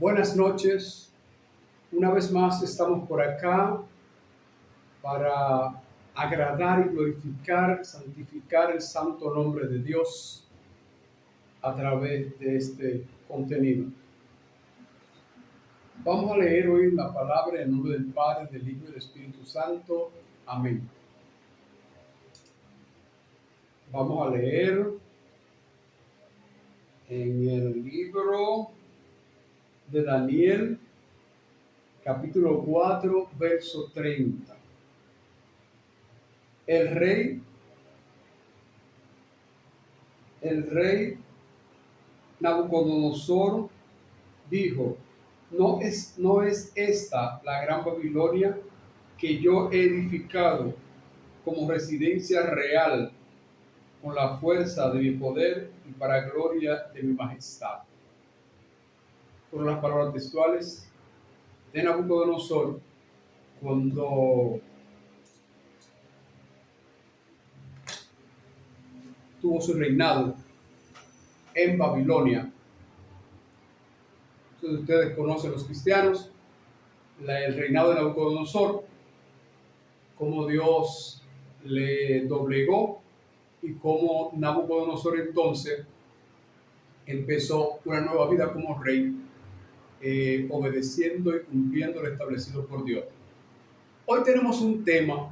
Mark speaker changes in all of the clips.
Speaker 1: Buenas noches. Una vez más estamos por acá para agradar y glorificar, santificar el santo nombre de Dios a través de este contenido. Vamos a leer hoy la palabra en nombre del Padre, del Hijo y del Espíritu Santo. Amén. Vamos a leer en el libro de Daniel, capítulo 4, verso 30. El rey Nabucodonosor dijo: ¿No es esta la gran Babilonia que yo he edificado como residencia real con la fuerza de mi poder y para gloria de mi majestad? Fueron las palabras textuales de Nabucodonosor cuando tuvo su reinado en Babilonia. Entonces, ustedes conocen, los cristianos, el reinado de Nabucodonosor, cómo Dios le doblegó y cómo Nabucodonosor entonces empezó una nueva vida como rey, obedeciendo y cumpliendo lo establecido por Dios. Hoy tenemos un tema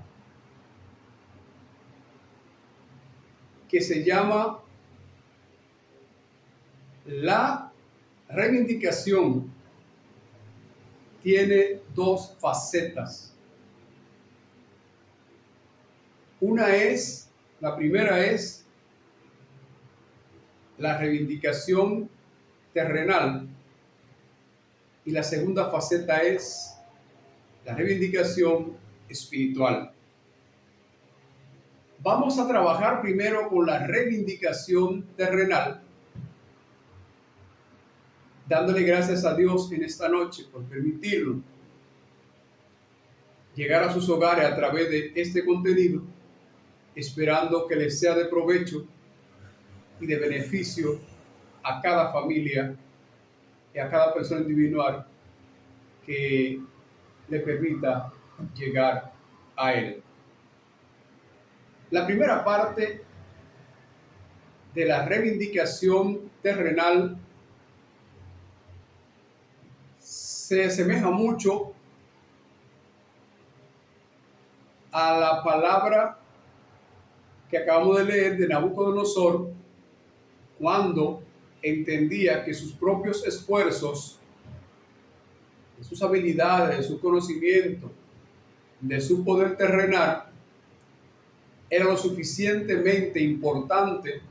Speaker 1: que se llama la reivindicación. Tiene dos facetas. La primera es la reivindicación terrenal y la segunda faceta es la reivindicación espiritual. Vamos a trabajar primero con la reivindicación terrenal, dándole gracias a Dios en esta noche por permitirnos llegar a sus hogares a través de este contenido, esperando que les sea de provecho y de beneficio a cada familia y a cada persona individual que le permita llegar a Él. La primera parte de la reivindicación terrenal se asemeja mucho a la palabra que acabamos de leer de Nabucodonosor, cuando entendía que sus propios esfuerzos, de sus habilidades, de su conocimiento, de su poder terrenal, era lo suficientemente importante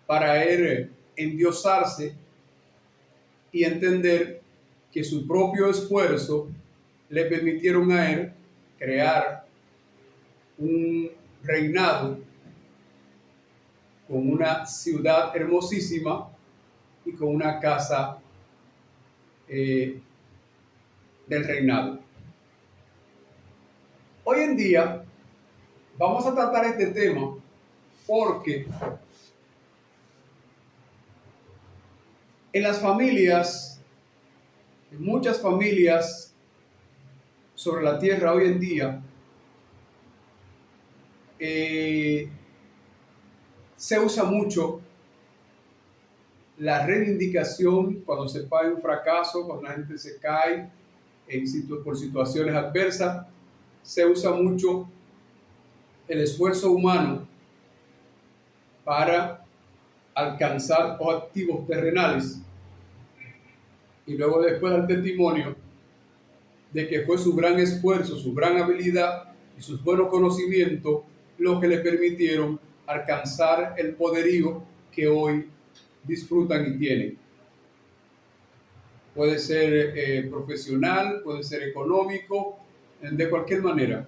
Speaker 1: para él endiosarse y entender que su propio esfuerzo le permitieron a él crear un reinado con una ciudad hermosísima y con una casa del reinado. Hoy en día vamos a tratar este tema porque en las familias, en muchas familias sobre la tierra hoy en día, se usa mucho la reivindicación cuando se paga un fracaso, cuando la gente se cae por situaciones adversas. Se usa mucho el esfuerzo humano para alcanzar objetivos terrenales, y luego después el testimonio de que fue su gran esfuerzo, su gran habilidad y sus buenos conocimientos lo que le permitieron alcanzar el poderío que hoy disfrutan y tienen. Puede ser profesional, puede ser económico, de cualquier manera.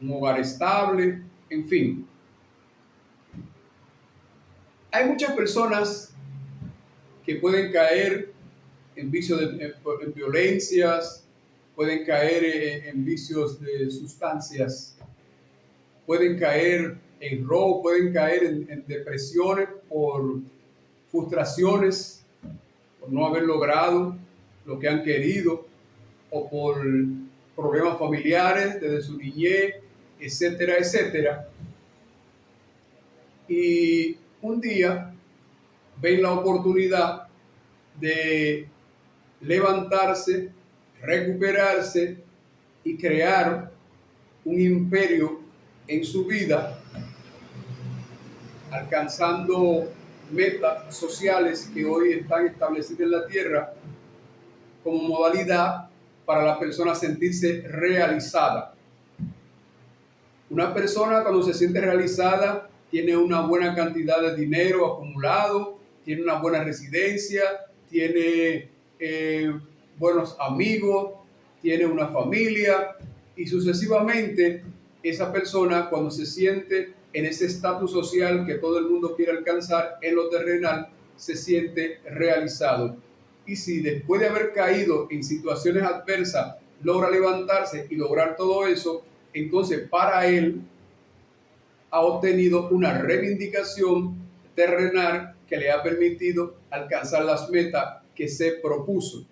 Speaker 1: Un hogar estable, en fin. Hay muchas personas que pueden caer en vicios en violencias, pueden caer en vicios de sustancias, pueden caer en robo, pueden caer en depresiones por frustraciones, por no haber logrado lo que han querido o por problemas familiares desde su niñez, etcétera, etcétera. Y un día ven la oportunidad de levantarse, recuperarse y crear un imperio en su vida, alcanzando metas sociales que hoy están establecidas en la tierra como modalidad para la persona sentirse realizada. Una persona cuando se siente realizada tiene una buena cantidad de dinero acumulado, tiene una buena residencia, tiene buenos amigos, tiene una familia y sucesivamente esa persona cuando se siente en ese estatus social que todo el mundo quiere alcanzar en lo terrenal, se siente realizado. Y si después de haber caído en situaciones adversas logra levantarse y lograr todo eso, entonces para él ha obtenido una reivindicación terrenal que le ha permitido alcanzar las metas que se propuso.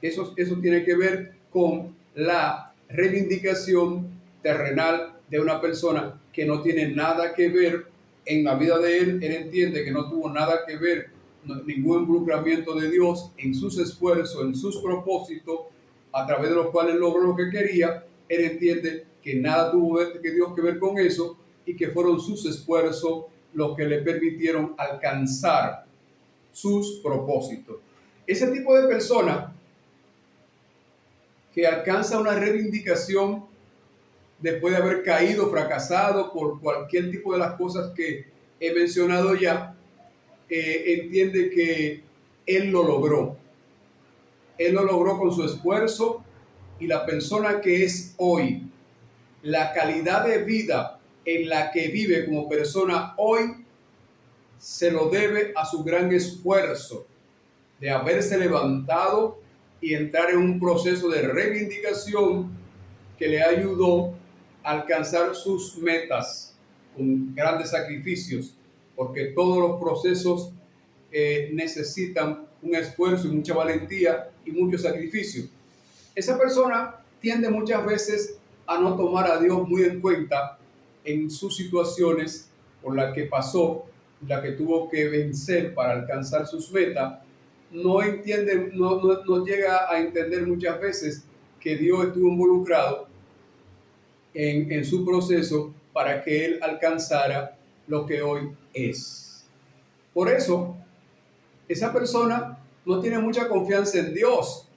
Speaker 1: Eso tiene que ver con la reivindicación terrenal de una persona que no tiene nada que ver en la vida de él. Él entiende que no tuvo nada que ver, ningún involucramiento de Dios en sus esfuerzos, en sus propósitos, a través de los cuales logró lo que quería. Él entiende que nada tuvo que Dios que ver con eso y que fueron sus esfuerzos los que le permitieron alcanzar sus propósitos. Ese tipo de persona que alcanza una reivindicación después de haber caído, fracasado por cualquier tipo de las cosas que he mencionado ya, entiende que él lo logró. Él lo logró con su esfuerzo y la persona que es hoy, la calidad de vida en la que vive como persona hoy, se lo debe a su gran esfuerzo de haberse levantado y entrar en un proceso de reivindicación que le ayudó a alcanzar sus metas con grandes sacrificios, porque todos los procesos necesitan un esfuerzo y mucha valentía y mucho sacrificio. Esa persona tiende muchas veces a no tomar a Dios muy en cuenta en sus situaciones por las que pasó, la que tuvo que vencer para alcanzar sus metas. No entiende, no llega a entender muchas veces que Dios estuvo involucrado en su proceso para que él alcanzara lo que hoy es. Por eso, esa persona no tiene mucha confianza en Dios,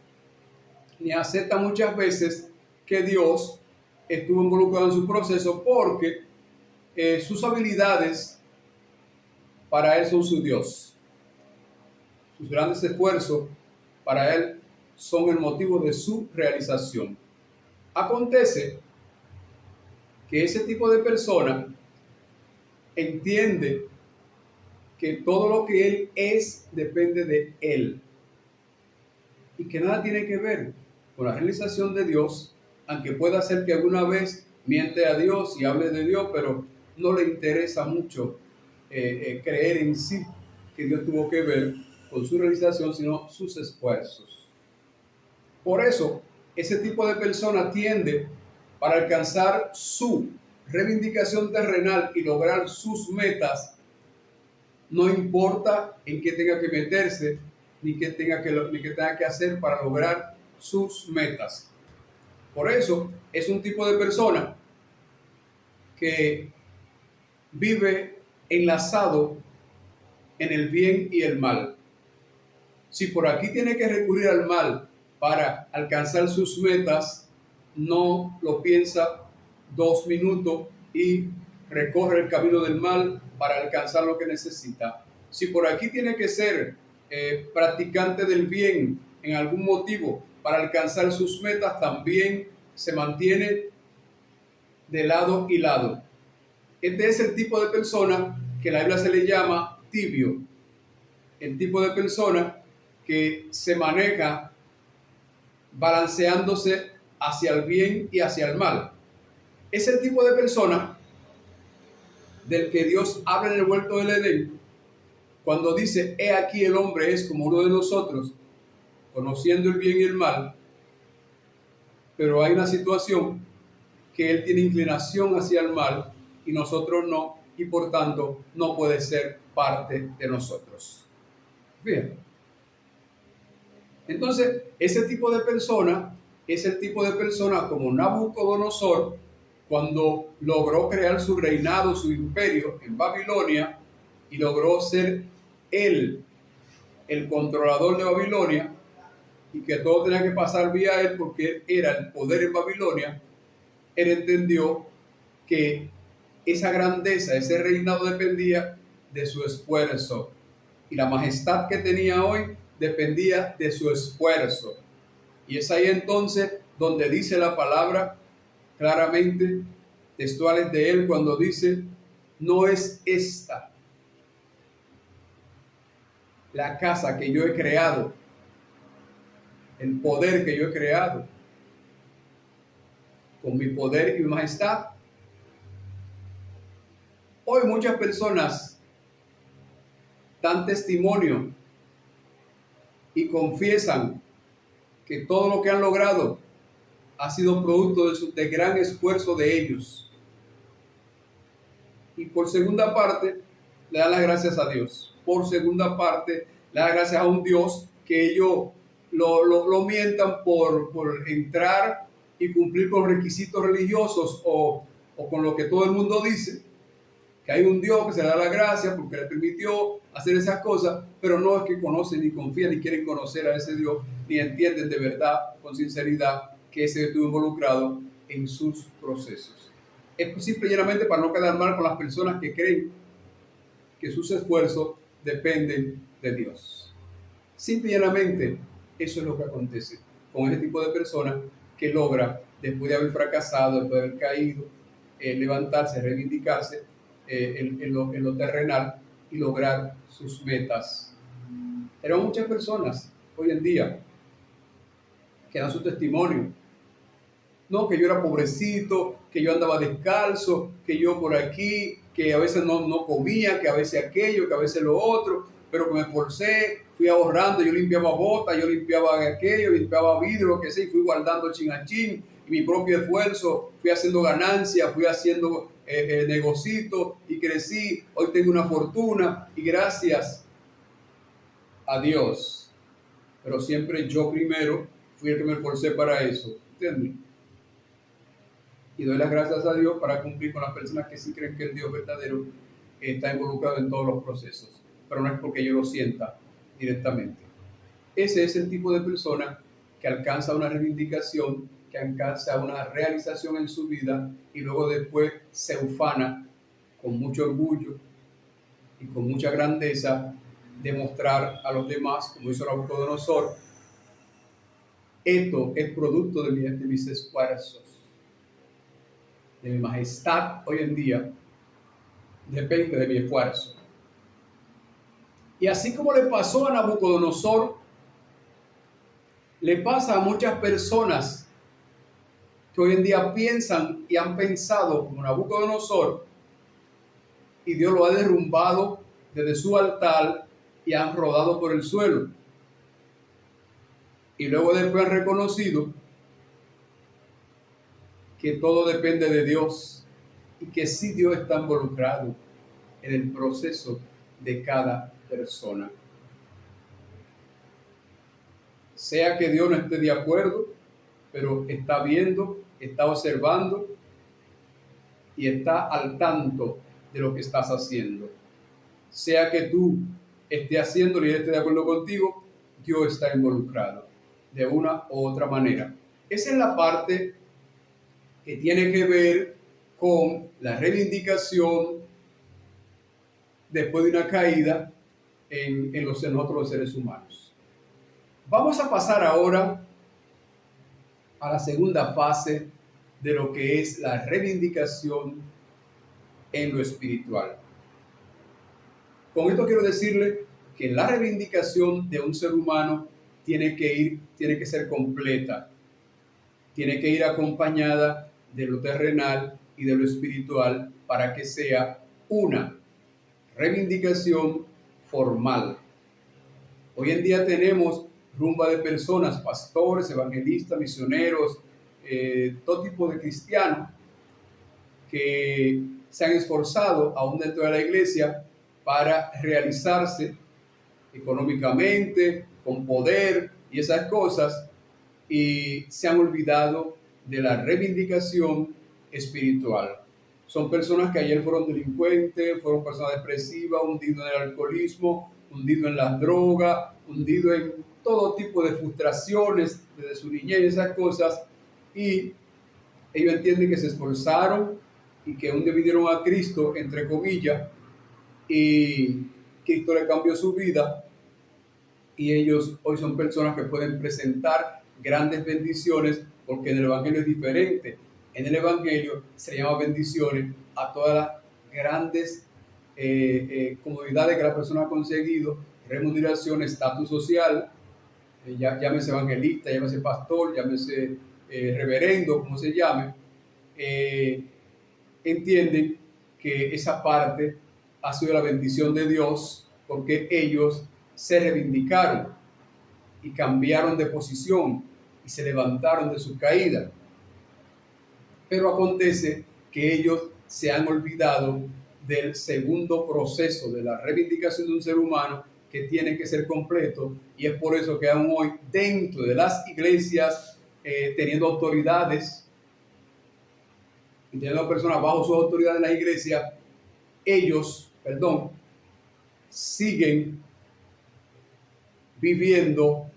Speaker 1: ni acepta muchas veces que Dios estuvo involucrado en su proceso porque sus habilidades para él son su Dios. Sus grandes esfuerzos para él son el motivo de su realización. Acontece que ese tipo de persona entiende que todo lo que él es depende de él y que nada tiene que ver con la realización de Dios, aunque pueda ser que alguna vez miente a Dios y hable de Dios, pero no le interesa mucho creer en sí que Dios tuvo que ver con su realización, sino sus esfuerzos. Por eso, ese tipo de persona tiende para alcanzar su reivindicación terrenal y lograr sus metas, no importa en qué tenga que meterse, ni qué tenga que hacer para lograr sus metas. Por eso, es un tipo de persona que vive enlazado en el bien y el mal. Si por aquí tiene que recurrir al mal para alcanzar sus metas, no lo piensa 2 minutos y recorre el camino del mal para alcanzar lo que necesita. Si por aquí tiene que ser practicante del bien en algún motivo para alcanzar sus metas, también se mantiene de lado y lado. Este es el tipo de persona que la Biblia se le llama tibio. El tipo de persona que se maneja balanceándose hacia el bien y hacia el mal. Es el tipo de persona del que Dios habla en el huerto del Edén cuando dice, he aquí el hombre es como uno de nosotros, conociendo el bien y el mal, pero hay una situación que él tiene inclinación hacia el mal y nosotros no, y por tanto no puede ser parte de nosotros. Bien. Entonces, ese tipo de persona es el tipo de persona como Nabucodonosor, cuando logró crear su reinado, su imperio en Babilonia, y logró ser él el controlador de Babilonia, y que todo tenía que pasar vía él porque él era el poder en Babilonia. Él entendió que esa grandeza, ese reinado dependía de su esfuerzo, y la majestad que tenía hoy dependía de su esfuerzo. Y es ahí entonces donde dice la palabra claramente, textuales de él, cuando dice, no es esta la casa que yo he creado, el poder que yo he creado, con mi poder y mi majestad. Hoy muchas personas dan testimonio y confiesan que todo lo que han logrado ha sido producto de gran esfuerzo de ellos. Y por segunda parte, le dan las gracias a Dios. Por segunda parte, le dan gracias a un Dios que ellos lo mientan por entrar y cumplir con requisitos religiosos o con lo que todo el mundo dice, que hay un Dios que se le da la gracia porque le permitió hacer esas cosas, pero no es que conocen ni confían ni quieren conocer a ese Dios, ni entienden de verdad, con sinceridad, que ese estuvo involucrado en sus procesos. Es simple y llanamente para no quedar mal con las personas que creen que sus esfuerzos dependen de Dios. Simple y llanamente, eso es lo que acontece con ese tipo de personas que logra, después de haber fracasado, después de haber caído, levantarse, reivindicarse en lo terrenal y lograr sus metas. Pero muchas personas hoy en día que dan su testimonio. No, que yo era pobrecito, que yo andaba descalzo, que yo por aquí, que a veces no comía, que a veces aquello, que a veces lo otro, pero que me esforcé, fui ahorrando, yo limpiaba botas, yo limpiaba aquello, limpiaba vidrio, que sé, y fui guardando chin a chin, y mi propio esfuerzo, fui haciendo ganancias, fui haciendo negocito y crecí, hoy tengo una fortuna y gracias a Dios, pero siempre yo primero fui el que me esforcé para eso, ¿entiendes? Y doy las gracias a Dios para cumplir con las personas que sí creen que el Dios verdadero está involucrado en todos los procesos, pero no es porque yo lo sienta directamente. Ese es el tipo de persona que alcanza una reivindicación, que alcanza una realización en su vida y luego después se ufana con mucho orgullo y con mucha grandeza de mostrar a los demás, como hizo Nabucodonosor, esto es producto de mis esfuerzos. De mi majestad hoy en día depende de mi esfuerzo. Y así como le pasó a Nabucodonosor, le pasa a muchas personas que hoy en día piensan y han pensado como Nabucodonosor y Dios lo ha derrumbado desde su altar y han rodado por el suelo. Y luego después han reconocido que todo depende de Dios y que sí Dios está involucrado en el proceso de cada persona. Sea que Dios no esté de acuerdo, pero está viendo, está observando y está al tanto de lo que estás haciendo. Sea que tú estés haciéndolo y él esté de acuerdo contigo, Dios está involucrado de una u otra manera. Esa es la parte que tiene que ver con la reivindicación después de una caída en nosotros los seres humanos. Vamos a pasar ahora a la segunda fase de lo que es la reivindicación en lo espiritual. Con esto quiero decirle que la reivindicación de un ser humano tiene que ser completa, tiene que ir acompañada de lo terrenal y de lo espiritual para que sea una reivindicación formal. Hoy en día tenemos rumba de personas, pastores, evangelistas, misioneros, todo tipo de cristianos que se han esforzado aún dentro de la iglesia para realizarse económicamente, con poder y esas cosas, y se han olvidado de la reivindicación espiritual. Son personas que ayer fueron delincuentes, fueron personas depresivas, hundidos en el alcoholismo, hundidos en las drogas, hundidos en todo tipo de frustraciones desde su niñez y esas cosas, y ellos entienden que se esforzaron y que un día vinieron a Cristo, entre comillas, y Cristo le cambió su vida, y ellos hoy son personas que pueden presentar grandes bendiciones, porque en el Evangelio es diferente. En el Evangelio se llama bendiciones a todas las grandes comodidades que la persona ha conseguido, remuneración, estatus social, llámese evangelista, llámese pastor, llámese reverendo, como se llame, entienden que esa parte ha sido la bendición de Dios, porque ellos se reivindicaron y cambiaron de posición y se levantaron de su caída. Pero acontece que ellos se han olvidado del segundo proceso de la reivindicación de un ser humano, que tiene que ser completo, y es por eso que aún hoy dentro de las iglesias, teniendo autoridades y teniendo personas bajo su autoridad en la iglesia, ellos, siguen viviendo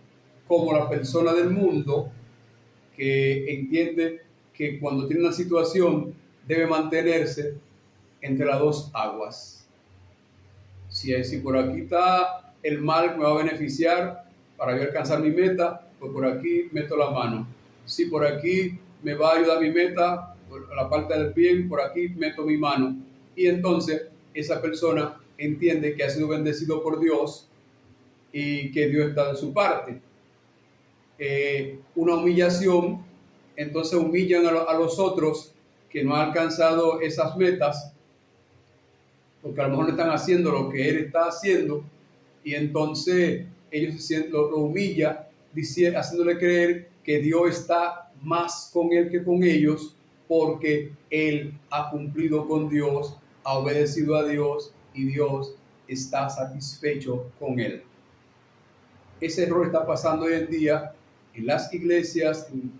Speaker 1: como la persona del mundo, que entiende que cuando tiene una situación debe mantenerse entre las dos aguas. Si por aquí está el mal que me va a beneficiar para yo alcanzar mi meta, pues por aquí meto la mano. Si por aquí me va a ayudar mi meta, por la parte del bien, por aquí meto mi mano. Y entonces esa persona entiende que ha sido bendecido por Dios y que Dios está de su parte. Una humillación, entonces humillan a los otros que no han alcanzado esas metas, porque a lo mejor no están haciendo lo que él está haciendo, y entonces ellos lo humilla, haciéndole creer que Dios está más con él que con ellos, porque él ha cumplido con Dios, ha obedecido a Dios, y Dios está satisfecho con él. Ese error está pasando hoy en día en las iglesias, en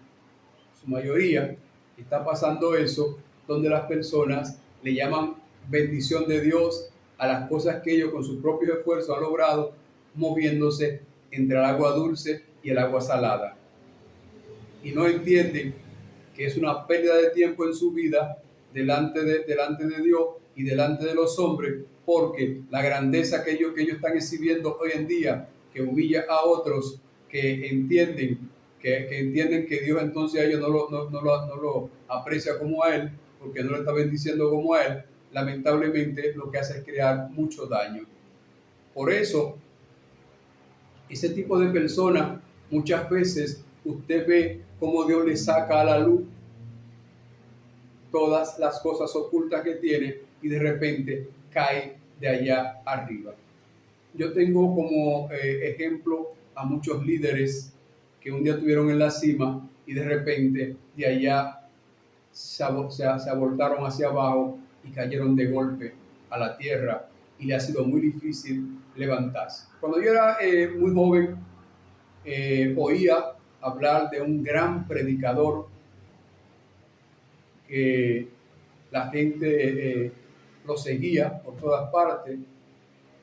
Speaker 1: su mayoría, está pasando eso, donde las personas le llaman bendición de Dios a las cosas que ellos con sus propios esfuerzos han logrado, moviéndose entre el agua dulce y el agua salada. Y no entienden que es una pérdida de tiempo en su vida delante de Dios y delante de los hombres, porque la grandeza que ellos están exhibiendo hoy en día, que humilla a otros, que entienden que Dios entonces a ellos no lo aprecia como a él, porque no lo está bendiciendo como a él, lamentablemente lo que hace es crear mucho daño. Por eso, ese tipo de personas, muchas veces usted ve cómo Dios le saca a la luz todas las cosas ocultas que tiene, y de repente cae de allá arriba. Yo tengo como ejemplo a muchos líderes que un día estuvieron en la cima y de repente de allá se abortaron hacia abajo y cayeron de golpe a la tierra, y le ha sido muy difícil levantarse. Cuando yo era muy joven, oía hablar de un gran predicador que la gente lo seguía por todas partes.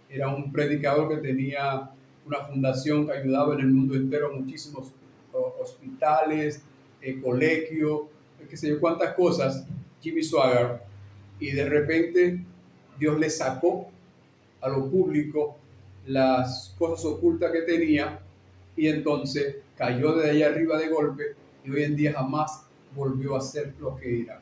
Speaker 1: Era un predicador que tenía una fundación que ayudaba en el mundo entero a muchísimos hospitales, colegios, qué sé yo cuántas cosas, Jimmy Swaggart. Y de repente Dios le sacó a lo público las cosas ocultas que tenía, y entonces cayó de allá arriba de golpe, y hoy en día jamás volvió a ser lo que era.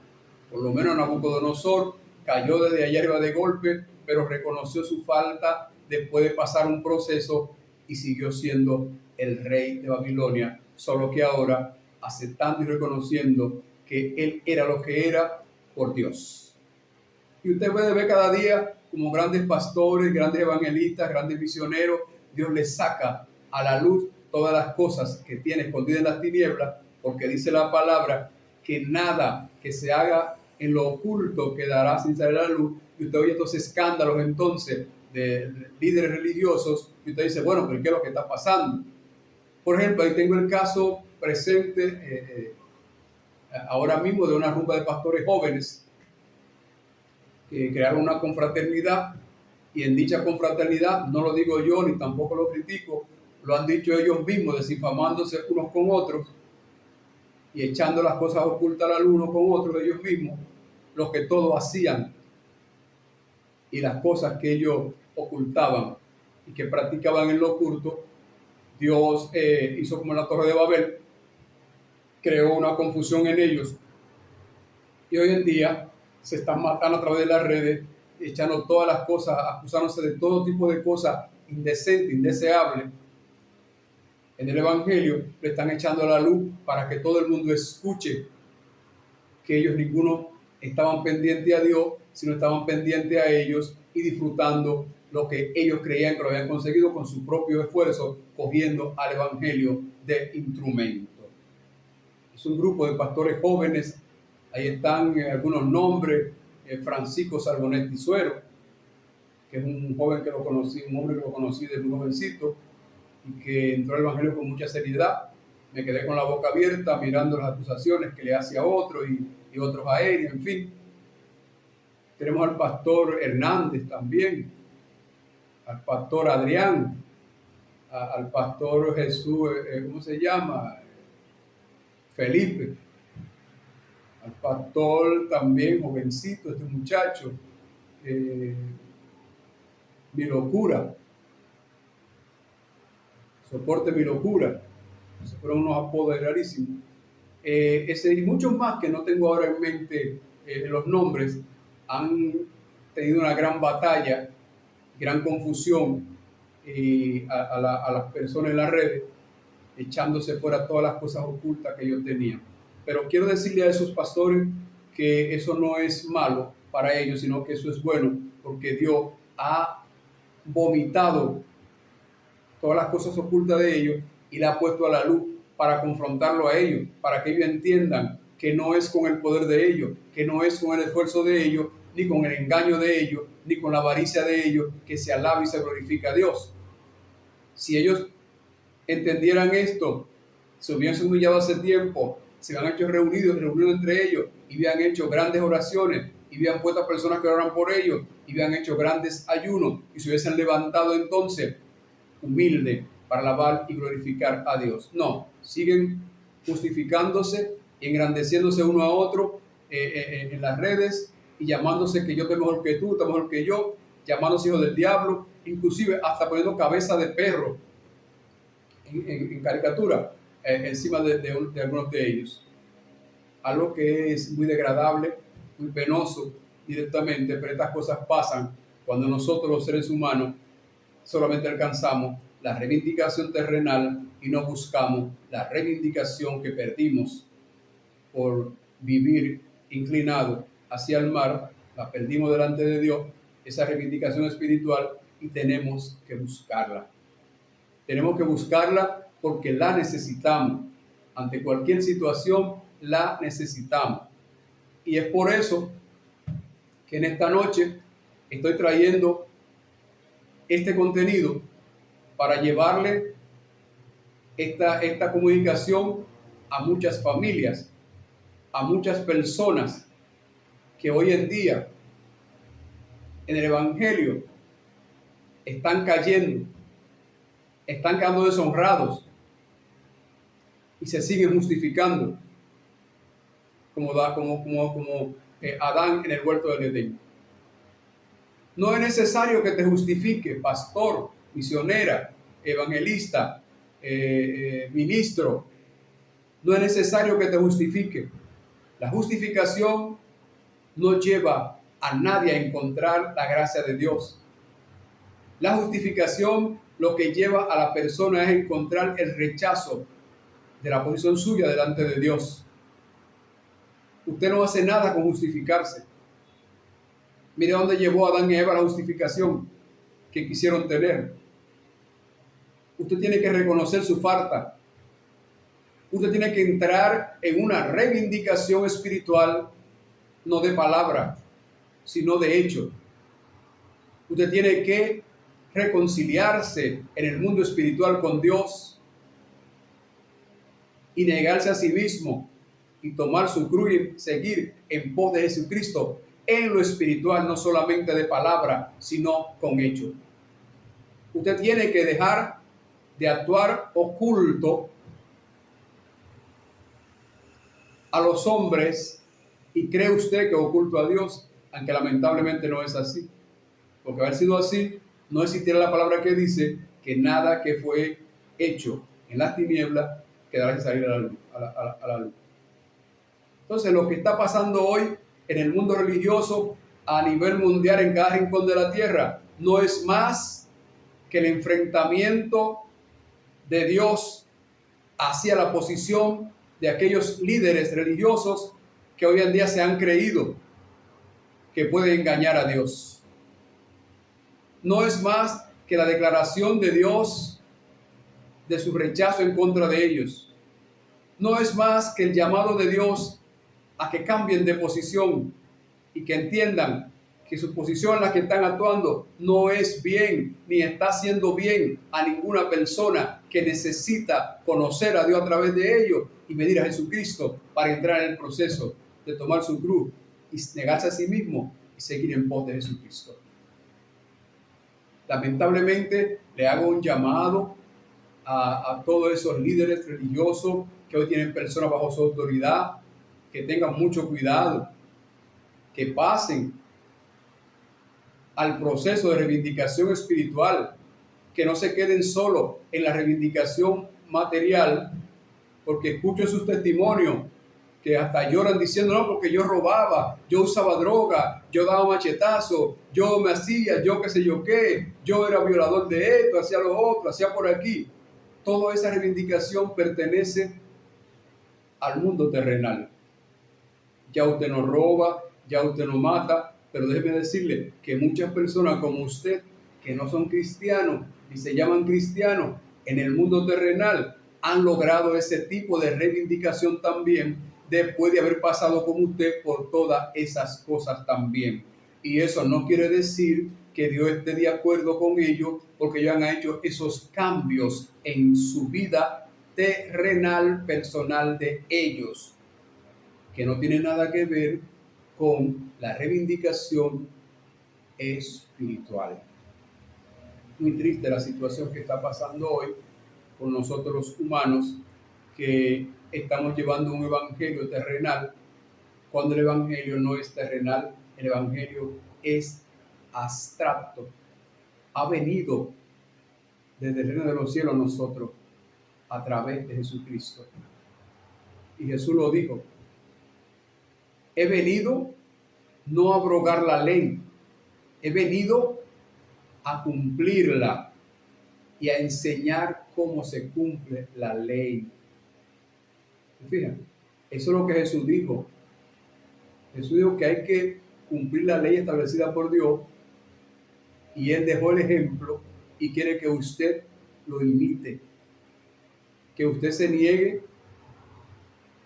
Speaker 1: Por lo menos Nabucodonosor cayó desde allá arriba de golpe, pero reconoció su falta después de pasar un proceso y siguió siendo el rey de Babilonia, solo que ahora aceptando y reconociendo que él era lo que era por Dios. Y usted puede ver cada día como grandes pastores, grandes evangelistas, grandes misioneros, Dios les saca a la luz todas las cosas que tiene escondidas en las tinieblas, porque dice la palabra que nada que se haga en lo oculto quedará sin salir a la luz. Y usted oye estos escándalos entonces de líderes religiosos y usted dice, bueno, pero ¿qué es lo que está pasando? Por ejemplo, ahí tengo el caso presente ahora mismo de una rumba de pastores jóvenes que crearon una confraternidad, y en dicha confraternidad, no lo digo yo ni tampoco lo critico, lo han dicho ellos mismos, desinfamándose unos con otros y echando las cosas ocultas al uno con otro de ellos mismos, lo que todos hacían y las cosas que ellos ocultaban y que practicaban en lo oculto. Dios hizo como en la Torre de Babel, creó una confusión en ellos, y hoy en día se están matando a través de las redes, echando todas las cosas, acusándose de todo tipo de cosas indecentes, indeseables. En el Evangelio le están echando a la luz para que todo el mundo escuche que ellos ninguno estaban pendientes a Dios, sino estaban pendientes a ellos y disfrutando lo que ellos creían que lo habían conseguido con su propio esfuerzo, cogiendo al Evangelio de instrumento. Es un grupo de pastores jóvenes. Ahí están algunos nombres: Francisco Sarbonetti Suero, que es un joven que lo conocí, un hombre que lo conocí desde muy jovencito y que entró al Evangelio con mucha seriedad. Me quedé con la boca abierta mirando las acusaciones que le hace a otro y otros a él, en fin. Tenemos al pastor Hernández también, al pastor Adrián, al pastor Jesús, ¿cómo se llama? Felipe, al pastor también jovencito, este muchacho, Mi Locura, Soporte Mi Locura. Esos fueron unos apodos rarísimos. Ese y muchos más que no tengo ahora en mente los nombres, han tenido una gran batalla, gran confusión a las personas en las redes, echándose fuera todas las cosas ocultas que ellos tenían. Pero quiero decirle a esos pastores que eso no es malo para ellos, sino que eso es bueno, porque Dios ha vomitado todas las cosas ocultas de ellos y la ha puesto a la luz para confrontarlo a ellos, para que ellos entiendan que no es con el poder de ellos, que no es con el esfuerzo de ellos, ni con el engaño de ellos, ni con la avaricia de ellos, que se alaba y se glorifica a Dios. Si ellos entendieran esto, se hubiesen humillado hace tiempo, se habían hecho reunidos entre ellos, y habían hecho grandes oraciones, y habían puesto a personas que oran por ellos, y habían hecho grandes ayunos, y se hubiesen levantado entonces humilde para alabar y glorificar a Dios. No, siguen justificándose y engrandeciéndose uno a otro en las redes y llamándose que yo estoy mejor que tú, estás mejor que yo, llamándose hijos del diablo, inclusive hasta poniendo cabeza de perro en caricatura encima de algunos de ellos. Algo que es muy degradable, muy penoso directamente, pero estas cosas pasan cuando nosotros los seres humanos solamente alcanzamos la reivindicación terrenal y no buscamos la reivindicación que perdimos por vivir inclinado hacia el mar. La perdimos delante de Dios, esa reivindicación espiritual, y tenemos que buscarla. Tenemos que buscarla porque la necesitamos. Ante cualquier situación la necesitamos. Y es por eso que en esta noche estoy trayendo este contenido para llevarle esta comunicación a muchas familias, a muchas personas que hoy en día en el Evangelio están cayendo, están quedando deshonrados y se siguen justificando como Adán en el huerto del Edén. No es necesario que te justifique, pastor, misionera, evangelista, ministro. No es necesario que te justifique. La justificación no lleva a nadie a encontrar la gracia de Dios. La justificación lo que lleva a la persona es encontrar el rechazo de la posición suya delante de Dios. Usted no hace nada con justificarse. Mire dónde llevó a Adán y Eva la justificación que quisieron tener. Usted tiene que reconocer su falta. Usted tiene que entrar en una reivindicación espiritual, no de palabra, sino de hecho. Usted tiene que reconciliarse en el mundo espiritual con Dios y negarse a sí mismo y tomar su cruz y seguir en pos de Jesucristo en lo espiritual, no solamente de palabra, sino con hecho. Usted tiene que dejar de actuar oculto a los hombres y cree usted que oculto a Dios, aunque lamentablemente no es así. Porque haber sido así, no existiera la palabra que dice que nada que fue hecho en las tinieblas quedará sin salir a la luz. A la luz. Entonces, lo que está pasando hoy en el mundo religioso a nivel mundial en cada rincón de la tierra no es más que el enfrentamiento de Dios hacia la posición de aquellos líderes religiosos que hoy en día se han creído que pueden engañar a Dios. No es más que la declaración de Dios de su rechazo en contra de ellos. No es más que el llamado de Dios a que cambien de posición y que entiendan que su posición en la que están actuando no es bien, ni está haciendo bien a ninguna persona que necesita conocer a Dios a través de ellos y venir a Jesucristo para entrar en el proceso de tomar su cruz y negarse a sí mismo y seguir en pos de Jesucristo. Lamentablemente le hago un llamado a todos esos líderes religiosos que hoy tienen personas bajo su autoridad, que tengan mucho cuidado, que pasen al proceso de reivindicación espiritual, que no se queden solo en la reivindicación material, porque escucho sus testimonios que hasta lloran diciendo, no, porque yo robaba, yo usaba droga, yo daba machetazo, yo me hacía, yo qué sé yo qué, yo era violador de esto, hacía lo otro, hacía por aquí. Toda esa reivindicación pertenece al mundo terrenal. Ya usted no roba, ya usted no mata, pero déjeme decirle que muchas personas como usted, que no son cristianos ni se llaman cristianos, en el mundo terrenal han logrado ese tipo de reivindicación también después de haber pasado como usted por todas esas cosas también. Y eso no quiere decir que Dios esté de acuerdo con ellos, porque ellos han hecho esos cambios en su vida terrenal, personal de ellos, que no tiene nada que ver con la reivindicación espiritual. Muy triste la situación que está pasando hoy con nosotros los humanos, que estamos llevando un evangelio terrenal, cuando el evangelio no es terrenal, el evangelio es abstracto. Ha venido desde el reino de los cielos a nosotros a través de Jesucristo. Y Jesús lo dijo: he venido no a abrogar la ley, he venido a cumplirla y a enseñar cómo se cumple la ley. Fíjense, eso es lo que Jesús dijo. Jesús dijo que hay que cumplir la ley establecida por Dios, y Él dejó el ejemplo y quiere que usted lo imite, que usted se niegue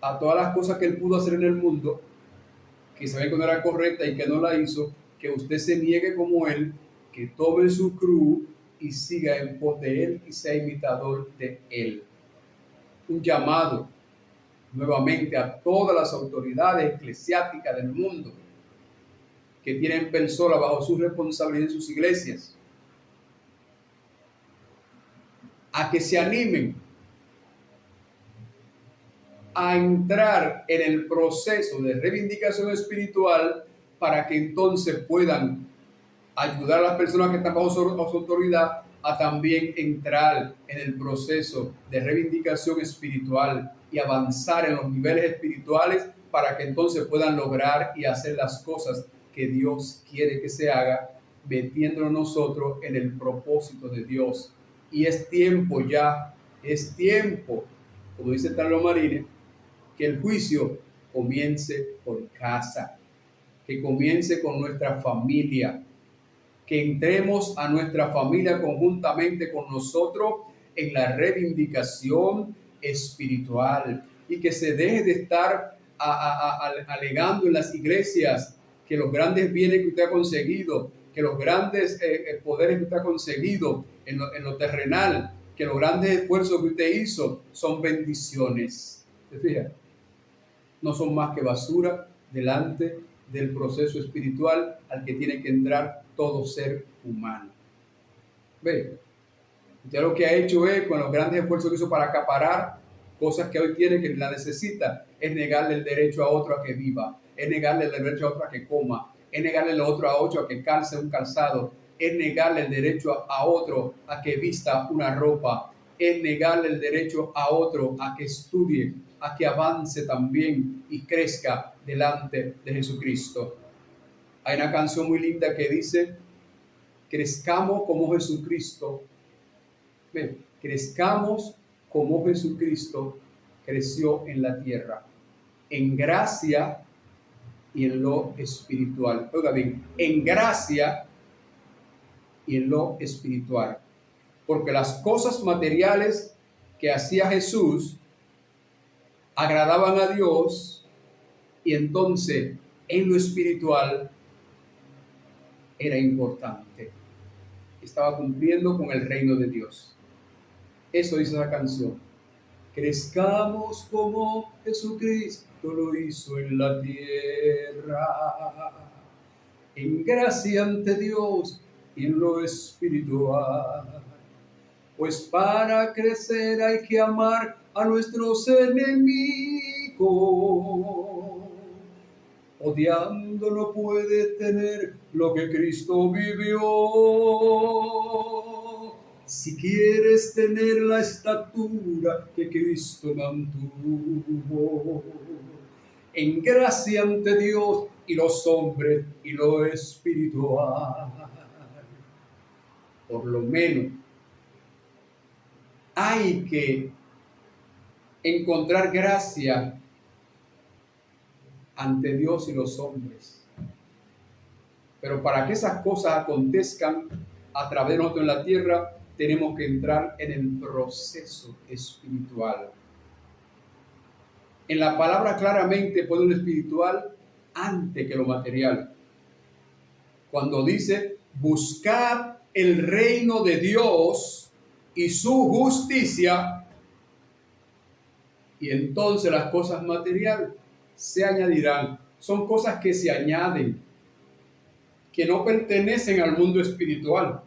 Speaker 1: a todas las cosas que Él pudo hacer en el mundo, que sabía que no era correcta y que no la hizo, que usted se niegue como Él, que tome su cruz y siga en pos de Él y sea imitador de Él. Un llamado nuevamente a todas las autoridades eclesiásticas del mundo que tienen personas bajo su responsabilidad en sus iglesias, a que se animen a entrar en el proceso de reivindicación espiritual para que entonces puedan ayudar a las personas que están bajo su autoridad a también entrar en el proceso de reivindicación espiritual y avanzar en los niveles espirituales para que entonces puedan lograr y hacer las cosas que Dios quiere que se haga, metiéndonos nosotros en el propósito de Dios. Y es tiempo ya, es tiempo, como dice Carlos Marines, que el juicio comience por casa. que comience con nuestra familia, que entremos a nuestra familia conjuntamente con nosotros en la reivindicación espiritual y que se deje de estar alegando en las iglesias que los grandes bienes que usted ha conseguido, que los grandes poderes que usted ha conseguido en lo terrenal, que los grandes esfuerzos que usted hizo son bendiciones. ¿Se fija? No son más que basura delante del proceso espiritual al que tiene que entrar todo ser humano. Ve, ya lo que ha hecho es, con los grandes esfuerzos que hizo para acaparar cosas que hoy tiene que la necesita, es negarle el derecho a otro a que viva, es negarle el derecho a otro a que coma, es negarle el otro a otro a que calce un calzado, es negarle el derecho a otro a que vista una ropa, es negarle el derecho a otro a que estudie, a que avance también y crezca delante de Jesucristo. Hay una canción muy linda que dice: crezcamos como Jesucristo. Ven, crezcamos como Jesucristo creció en la tierra, en gracia y en lo espiritual. Oiga bien, en gracia y en lo espiritual. Porque las cosas materiales que hacía Jesús agradaban a Dios, y entonces en lo espiritual era importante. Estaba cumpliendo con el reino de Dios. Eso dice la canción. Crezcamos como Jesucristo lo hizo en la tierra, en gracia ante Dios y en lo espiritual. Pues para crecer hay que amar a nuestros enemigos. Odiando no puede tener lo que Cristo vivió. Si quieres tener la estatura que Cristo mantuvo, en gracia ante Dios y los hombres y lo espiritual, por lo menos hay que encontrar gracia ante Dios y los hombres. Pero para que esas cosas acontezcan a través de nosotros en la tierra, tenemos que entrar en el proceso espiritual. En la palabra claramente pone lo espiritual antes que lo material. Cuando dice: buscad el reino de Dios y su justicia, y entonces las cosas materiales se añadirán. Son cosas que se añaden, que no pertenecen al mundo espiritual,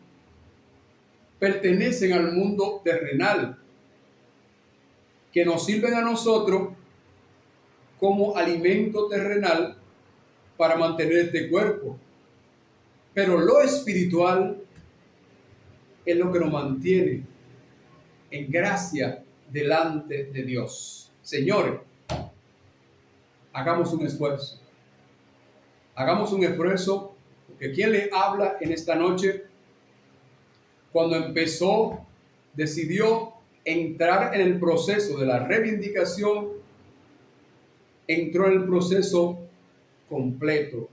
Speaker 1: pertenecen al mundo terrenal, que nos sirven a nosotros como alimento terrenal para mantener este cuerpo. Pero lo espiritual es lo que nos mantiene en gracia delante de Dios. Señores, hagamos un esfuerzo. Hagamos un esfuerzo, porque quien le habla en esta noche, cuando empezó, decidió entrar en el proceso de la reivindicación, entró en el proceso completo,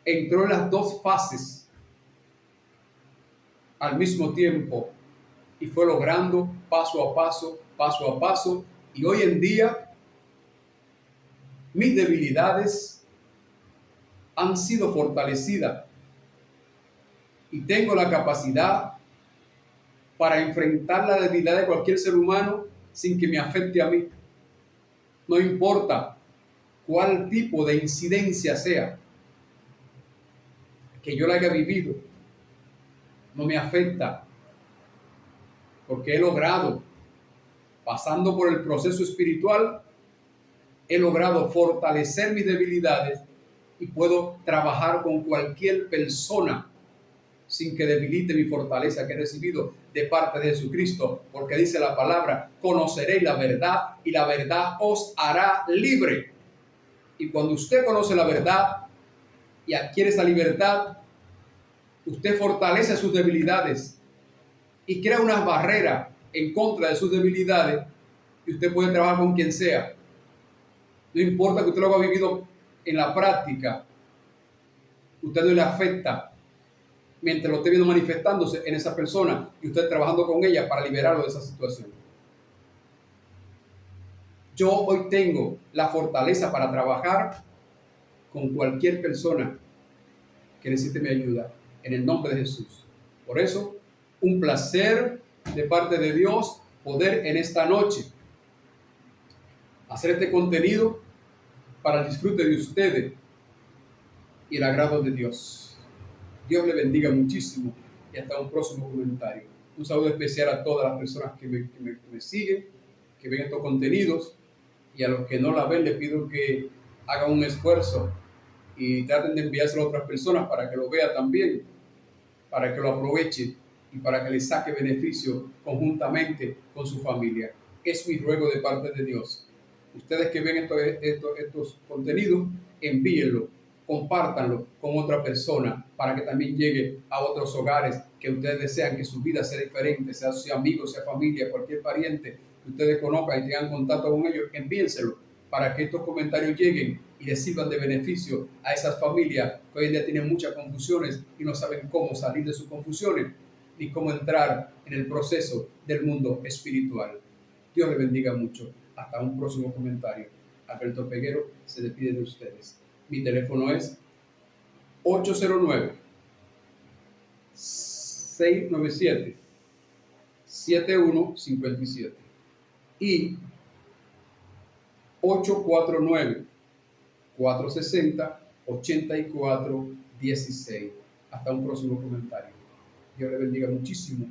Speaker 1: entró en las dos fases al mismo tiempo y fue logrando paso a paso, y hoy en día mis debilidades han sido fortalecidas y tengo la capacidad para enfrentar la debilidad de cualquier ser humano sin que me afecte a mí. No importa cuál tipo de incidencia sea, que yo la haya vivido, no me afecta, porque he logrado, pasando por el proceso espiritual, he logrado fortalecer mis debilidades y puedo trabajar con cualquier persona sin que debilite mi fortaleza que he recibido de parte de Jesucristo, porque dice la palabra: conoceréis la verdad y la verdad os hará libre. Y cuando usted conoce la verdad y adquiere esa libertad, usted fortalece sus debilidades y crea unas barreras en contra de sus debilidades, y usted puede trabajar con quien sea. No importa que usted lo haya vivido en la práctica, usted no le afecta mientras lo esté viendo manifestándose en esa persona y usted trabajando con ella para liberarlo de esa situación. Yo hoy tengo la fortaleza para trabajar con cualquier persona que necesite mi ayuda, en el nombre de Jesús. Por eso, un placer de parte de Dios poder en esta noche hacer este contenido para el disfrute de ustedes y el agrado de Dios. Dios le bendiga muchísimo y hasta un próximo comentario. Un saludo especial a todas las personas que me siguen, que ven estos contenidos, y a los que no la ven les pido que hagan un esfuerzo y traten de enviárselo a otras personas para que lo vean también, para que lo aprovechen y para que les saque beneficio conjuntamente con su familia. Es mi ruego de parte de Dios. Ustedes que ven estos contenidos, envíenlo, compártanlo con otra persona para que también llegue a otros hogares que ustedes desean que su vida sea diferente, sea su amigo, sea familia, cualquier pariente que ustedes conozcan y tengan contacto con ellos, envíenselo para que estos comentarios lleguen y les sirvan de beneficio a esas familias que hoy en día tienen muchas confusiones y no saben cómo salir de sus confusiones ni cómo entrar en el proceso del mundo espiritual. Dios les bendiga mucho. Hasta un próximo comentario. Alberto Peguero se despide de ustedes. Mi teléfono es 809-697-7157 y 849-460-8416. Hasta un próximo comentario. Dios le bendiga muchísimo